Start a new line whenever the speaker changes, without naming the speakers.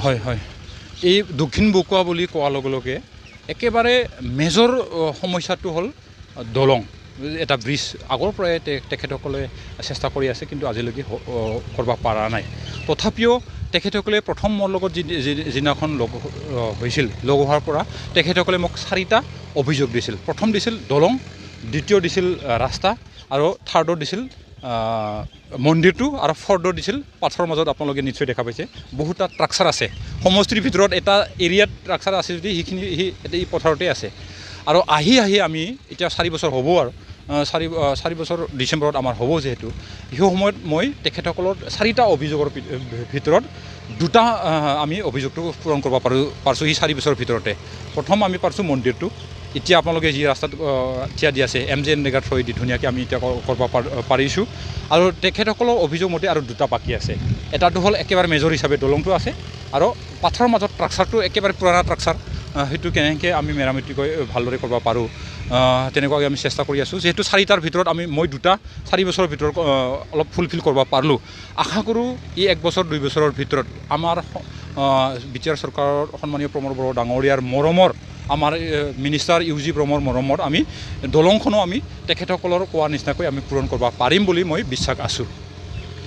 হয় হয় এই দক্ষিণ বকুৱা বুলি কোৱাৰ লগে লগে একেবাৰে মেজৰ সমস্যাটো হ'ল দলং এটা ব্ৰিজ আগৰ পৰাই তেখেতসকলে চেষ্টা কৰি আছে কিন্তু আজিলৈকে কৰিব পৰা নাই তথাপিও তেখেতসকলে প্ৰথম মোৰ লগত যিদিনাখন লগ হৈছিল লগ হোৱাৰ পৰা তেখেতসকলে মোক 4টা অভিযোগ দিছিল প্ৰথম দিছিল দলং দ্বিতীয় দিছিল ৰাস্তা আৰু থাৰ্ডত দিছিল মন্দিৰটো আৰু ফৰ্থত দিছিল পাথৰৰ মাজত আপোনালোকে নিশ্চয় দেখা পাইছে বহুতটা ট্ৰাকচাৰ আছে সমষ্টিৰ ভিতৰত এটা এৰিয়াত ট্ৰাকচাৰ আছে যদি সেইখিনি এই পথাৰতে আছে আৰু আহি আমি এতিয়া 4 বছৰ হ'ব আৰু 4 বছৰ ডিচেম্বৰত আমাৰ হ'ব যেহেতু সেই সময়ত মই তেখেতসকলৰ 4টা অভিযোগৰ ভিতৰত 2টা আমি অভিযোগটো পূৰণ কৰিব পাৰছোঁ সেই 4 বছৰৰ ভিতৰতে প্ৰথম আমি পাৰছোঁ মন্দিৰটো এতিয়া আপোনালোকে যি ৰাস্তাত থিয়া দি আছে MJNৰেগা থ্ৰই দি ধুনীয়াকৈ আমি এতিয়া কৰিব পাৰিছোঁ আৰু তেখেতসকলৰ অভিযোগ মতে আৰু 2টা বাকী আছে এটাটো হ'ল একেবাৰে মেজৰ হিচাপে দলংটো আছে আৰু পাথৰৰ মাজত ট্ৰাকচাৰটো একেবাৰে পুৰণা ট্ৰাকচাৰ সেইটো কেনেকৈ আমি মেৰামতি কৰি ভালদৰে কৰিব পাৰোঁ তেনেকুৱাকৈ আমি চেষ্টা কৰি আছোঁ যেহেতু 4টাৰ ভিতৰত মই 2টা 4 বছৰৰ ভিতৰত অলপ ফুলফিল কৰিব পাৰিলোঁ আশা কৰোঁ এই 1 বছৰ 2 বছৰৰ ভিতৰত আমাৰ বিটিআৰ চৰকাৰৰ সন্মানীয় প্ৰমোদ বড়ো ডাঙৰীয়াৰ মৰমৰ আমাৰ মিনিষ্টাৰ UG ব্ৰহ্মৰ মৰমত আমি দলংখনো আমি তেখেতসকলৰ কোৱা নিচিনাকৈ আমি পূৰণ কৰিব পাৰিম বুলি মই বিশ্বাস আছোঁ